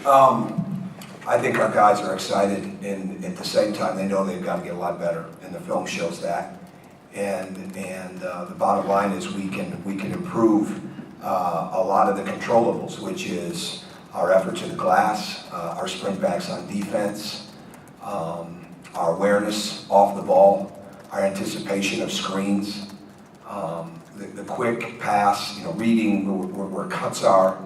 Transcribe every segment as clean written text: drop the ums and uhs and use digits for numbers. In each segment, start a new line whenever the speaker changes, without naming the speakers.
I think our guys are excited, and at the same time, they know they've got to get a lot better, and the film shows that. And the bottom line is we can improve a lot of the controllables, which is our effort to the glass, our sprint backs on defense, our awareness off the ball, our anticipation of screens, the quick pass, reading where cuts are,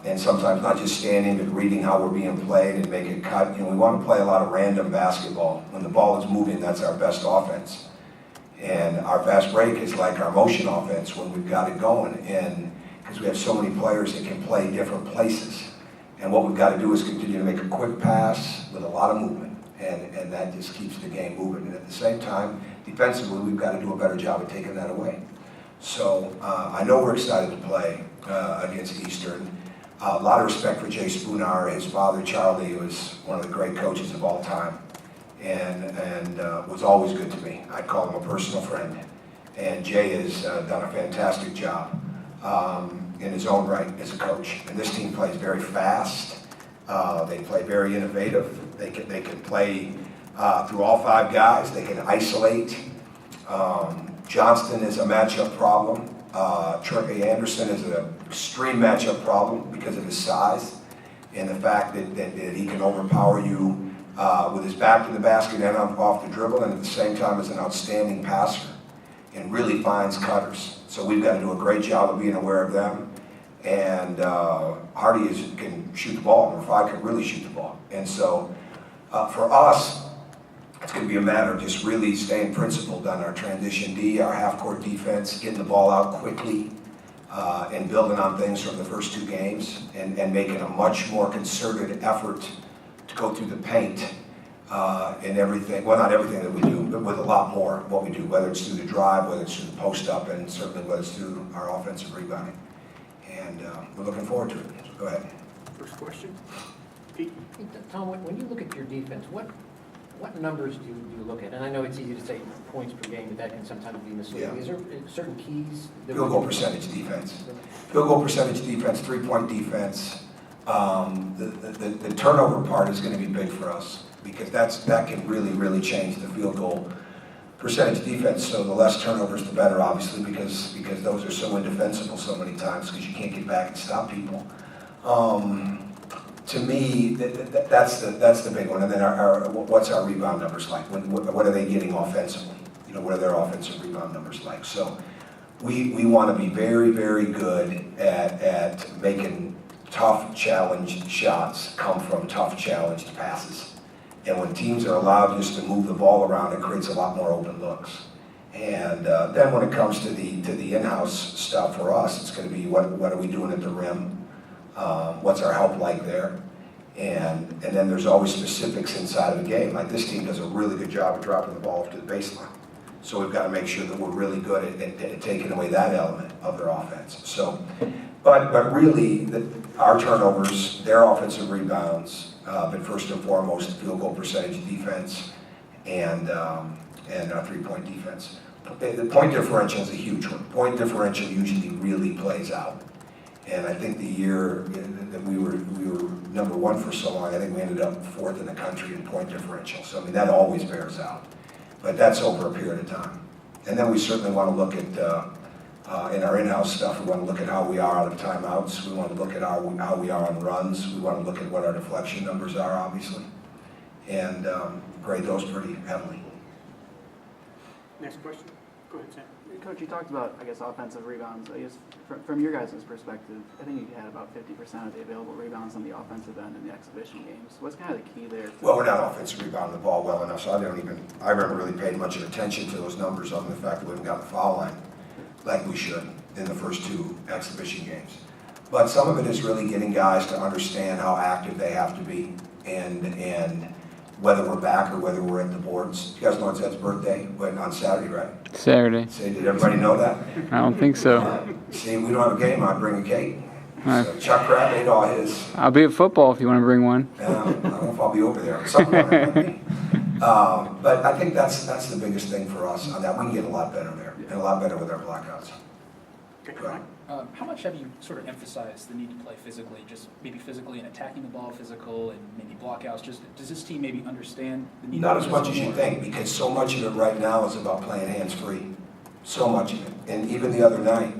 and sometimes not just standing, but reading how we're being played and make it cut. We want to play a lot of random basketball. When the ball is moving, that's our best offense. And our fast break is like our motion offense when we've got it going, and because we have so many players that can play different places. And what we've got to do is continue to make a quick pass with a lot of movement, and that just keeps the game moving. And at the same time, defensively, we've got to do a better job of taking that away. So I know we're excited to play against Eastern. A lot of respect for Jay Spoonar. His father, Charlie, was one of the great coaches of all time, and was always good to me. I call him a personal friend. And Jay has done a fantastic job in his own right as a coach. And this team plays very fast. They play very innovative. They can play through all five guys. They can isolate. Johnston is a matchup problem. Trey Anderson is an extreme matchup problem because of his size and the fact that he can overpower you with his back to the basket and off the dribble, and at the same time is an outstanding passer and really finds cutters. So we've got to do a great job of being aware of them. And Hardy can shoot the ball. Number 5 can really shoot the ball. And so for us, it's going to be a matter of just really staying principled on our transition D, our half-court defense, getting the ball out quickly, and building on things from the first 2 games, and making a much more concerted effort to go through the paint and everything. Well, not everything that we do, but with a lot more of what we do, whether it's through the drive, whether it's through the post-up, and certainly whether it's through our offensive rebounding. And we're looking forward to it. So go ahead.
First question. Pete?
Tom, when you look at your defense, what numbers do you look at? And I know it's easy to say points per game, but that can sometimes be misleading.
Yeah.
Is there certain keys?
Field goal percentage defense. Field goal percentage defense, 3-point defense. The turnover part is going to be big for us because that can really change the field goal percentage defense. So the less turnovers, the better, obviously, because those are so indefensible so many times because you can't get back and stop people. To me, that's the big one. And then what's our rebound numbers like? What are they getting offensively? What are their offensive rebound numbers like? So we want to be very good at making tough challenge shots come from tough challenged passes. And when teams are allowed just to move the ball around, it creates a lot more open looks. And then when it comes to the in-house stuff for us, it's going to be what are we doing at the rim? What's our help like there? And then there's always specifics inside of the game. Like this team does a really good job of dropping the ball up to the baseline. So we've got to make sure that we're really good at taking away that element of their offense. So, but really, our turnovers, their offensive rebounds, but first and foremost, field goal percentage defense and our 3-point defense. The point differential is a huge one. Point differential usually really plays out. And I think the year that we were number 1 for so long, I think we ended up 4th in the country in point differential. So I mean, that always bears out. But that's over a period of time. And then we certainly want to look at, in our in-house stuff, we want to look at how we are out of timeouts. We want to look at how we are on runs. We want to look at what our deflection numbers are, obviously, and grade those pretty heavily.
Next question. Go ahead, Sam.
Coach, you talked about, I guess, offensive rebounds. I guess from your guys' perspective, I think you had about 50% of the available rebounds on the offensive end in the exhibition games. What's kind of the key there?
Well, we're not offensive rebounding the ball well enough, so I haven't really paid much attention to those numbers other than the fact that we haven't got the foul line like we should in the first 2 exhibition games. But some of it is really getting guys to understand how active they have to be and whether we're back or whether we're at the boards. You guys know it's Ed's birthday, but on Saturday, right?
Saturday.
See, did everybody know that?
I don't think so.
See, we don't have a game, I'd bring a cake. So Chuck Crab ate all his.
I'll be at football if you want to bring one.
I don't know if I'll be over there. Something like that. But I think that's the biggest thing for us on that. We can get a lot better there and a lot better with our blackouts.
Okay, Mike.
How much have you sort of emphasized the need to play physically, just maybe physically and attacking the ball physical and maybe blockouts? Just does this team maybe understand the need?
Not
to
as
play
much as you
physical more?
think, because so much of it right now is about playing hands-free. So much of it. And even the other night,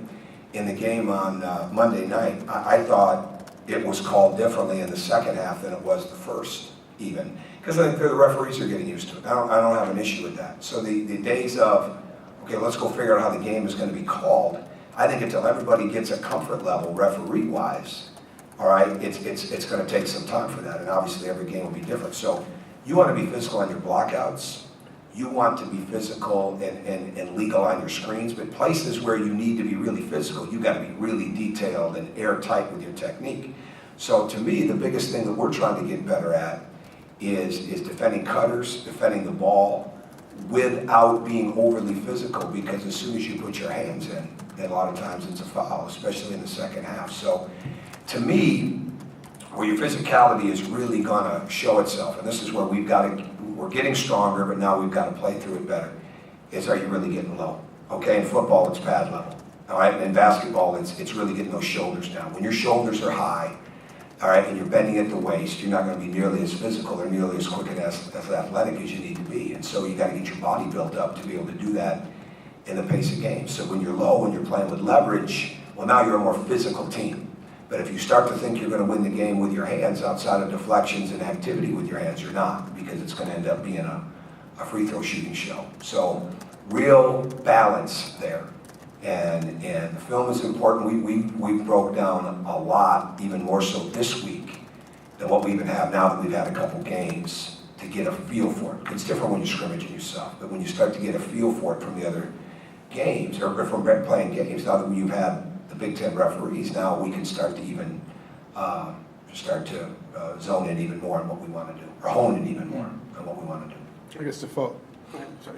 in the game on Monday night, I thought it was called differently in the second half than it was the first, even. Because I think the referees are getting used to it. I don't have an issue with that. So the days of, okay, let's go figure out how the game is going to be called, I think until everybody gets a comfort level referee-wise, all right, it's going to take some time for that, and obviously every game will be different. So you want to be physical on your blockouts, you want to be physical and legal on your screens, but places where you need to be really physical, you got to be really detailed and airtight with your technique. So to me, the biggest thing that we're trying to get better at is defending cutters, defending the ball, without being overly physical, because as soon as you put your hands in, a lot of times it's a foul, especially in the second half. So to me, where your physicality is really gonna show itself, and this is where we're getting stronger, but now we've got to play through it better, is are you really getting low? Okay, in football it's pad level, all right, and in basketball it's really getting those shoulders down. When your shoulders are high, all right, and you're bending at the waist, you're not going to be nearly as physical or nearly as quick and as athletic as you need to be. And so you got to get your body built up to be able to do that in the pace of games. So when you're low and you're playing with leverage, well, now you're a more physical team. But if you start to think you're going to win the game with your hands outside of deflections and activity with your hands, you're not, because it's going to end up being a free throw shooting show. So real balance there. And the film is important. We broke down a lot, even more so this week than what we even have now that we've had a couple games to get a feel for it. It's different when you're scrimmaging yourself, but when you start to get a feel for it from the other games, or from playing games, now that you've had the Big Ten referees, now we can start to even zone in even more on what we want to do, or hone in even more on what we want to do.
I guess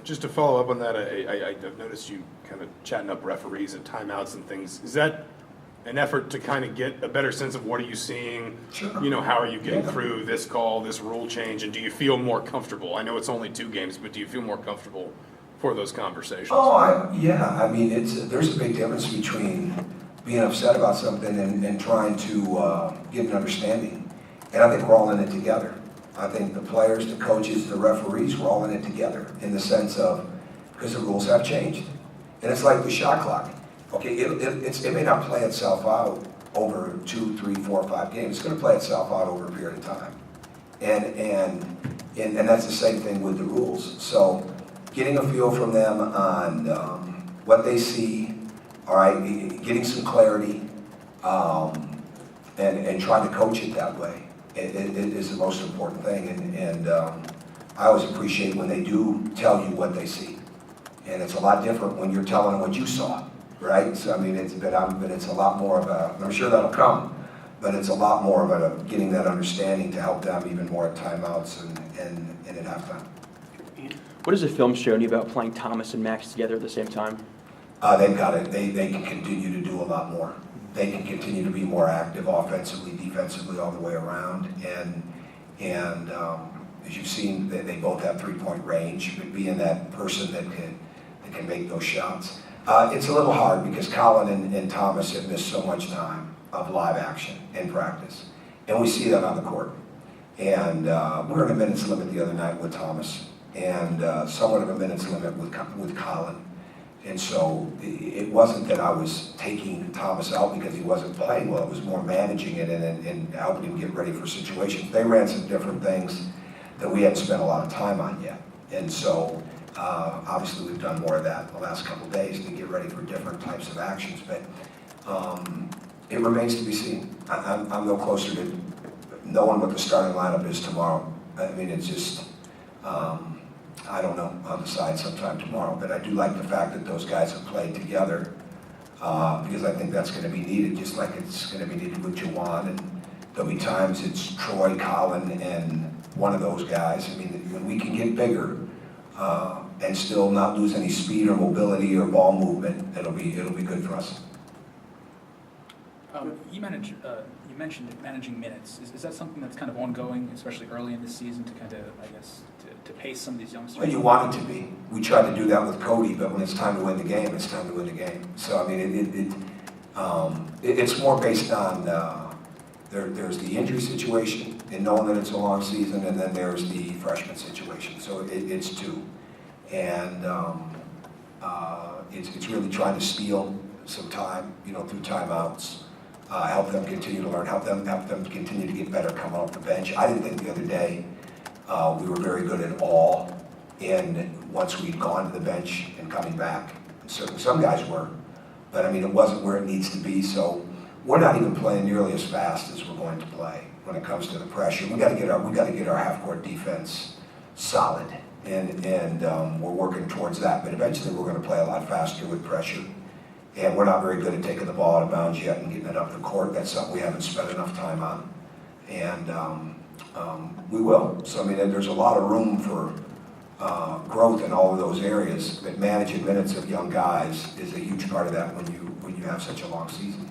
just to follow up on that, I've noticed you kind of chatting up referees and timeouts and things. Is that an effort to kind of get a better sense of what are you seeing?
Sure.
You know, how are you getting through this call, this rule change, and do you feel more comfortable? I know it's only 2 games, but do you feel more comfortable for those conversations?
Oh, yeah. I mean, there's a big difference between being upset about something and trying to get an understanding. And I think we're all in it together. I think the players, the coaches, the referees, we're all in it together in the sense of, because the rules have changed. And it's like the shot clock. Okay, it may not play itself out over 2, 3, 4, 5 games. It's going to play itself out over a period of time. And that's the same thing with the rules. So getting a feel from them on what they see, all right, getting some clarity, and trying to coach it that way. It is the most important thing, and I always appreciate when they do tell you what they see, and it's a lot different when you're telling them what you saw, right? So I mean, it's a lot more of a, I'm sure that'll come, but it's a lot more of a getting that understanding to help them even more at timeouts and at halftime.
What does the film show you about playing Thomas and Max together at the same time?
They've got it. They can continue to do a lot more. They can continue to be more active offensively, defensively, all the way around. And as you've seen, they both have 3-point range, but being that person that can make those shots. It's a little hard because Colin and Thomas have missed so much time of live action in practice. And we see that on the court. And we're in a minutes limit the other night with Thomas, and somewhat of a minutes limit with Colin. And so it wasn't that I was taking Thomas out because he wasn't playing well. It was more managing it and helping him get ready for situations. They ran some different things that we hadn't spent a lot of time on yet. And so obviously we've done more of that in the last couple of days to get ready for different types of actions. But it remains to be seen. I'm no closer to knowing what the starting lineup is tomorrow. I mean, it's just... I don't know, I'll decide sometime tomorrow, but I do like the fact that those guys have played together because I think that's going to be needed, just like it's going to be needed with Jawan, and there'll be times it's Troy, Colin, and one of those guys. I mean, when we can get bigger and still not lose any speed or mobility or ball movement, it'll be good for us.
You mentioned managing minutes. Is that something that's kind of ongoing, especially early in the season, to kind of, I guess, to pace some of these youngsters?
Well, you want it to be. We tried to do that with Cody, but when it's time to win the game, it's time to win the game. So, I mean, It's more based on, there's the injury situation and knowing that it's a long season, and then there's the freshman situation. So it's two. And it's really trying to steal some time, through timeouts, help them continue to learn, help them continue to get better coming off the bench. I didn't think the other day we were very good at all once we'd gone to the bench and coming back. Certainly some guys were, but I mean, it wasn't where it needs to be. So we're not even playing nearly as fast as we're going to play when it comes to the pressure. We got to get our half-court defense solid, and we're working towards that. But eventually, we're going to play a lot faster with pressure. And we're not very good at taking the ball out of bounds yet and getting it up the court. That's something we haven't spent enough time on, and we will. So I mean, there's a lot of room for growth in all of those areas. But managing minutes of young guys is a huge part of that when you have such a long season.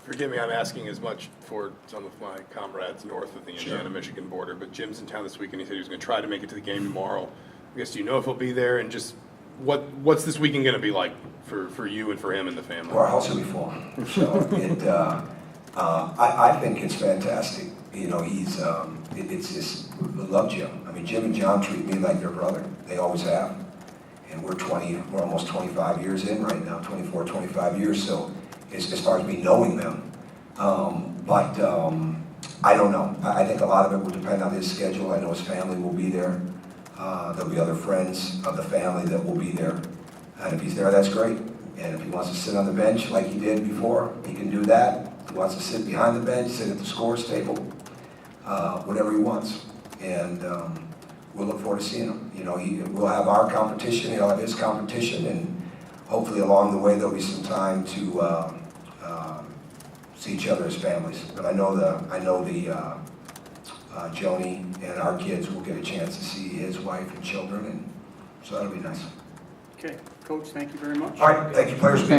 Forgive me, I'm asking as much for some of my comrades north of the Indiana-Michigan border, but Jim's in town this week, and he said he was going to try to make it to the game tomorrow. I guess, do you know if he'll be there, and just what's this weekend going to be like for you and for him and the family?
Well, our house will be full. So I think it's fantastic. It's just, I love Jim. I mean, Jim and John treat me like their brother. They always have. And we're almost 25 years in right now, 24, 25 years. So as far as me knowing them. But I don't know. I think a lot of it will depend on his schedule. I know his family will be there. There'll be other friends of the family that will be there. And if he's there, that's great. And if he wants to sit on the bench like he did before, he can do that. If he wants to sit behind the bench, sit at the scores table, whatever he wants. And we'll look forward to seeing him. We'll have our competition, he'll have his competition, and hopefully along the way there'll be some time to see each other as families. But I know Joni and our kids will get a chance to see his wife and children, and so that'll be nice.
Okay, Coach, thank you very much.
All right, thank you, players.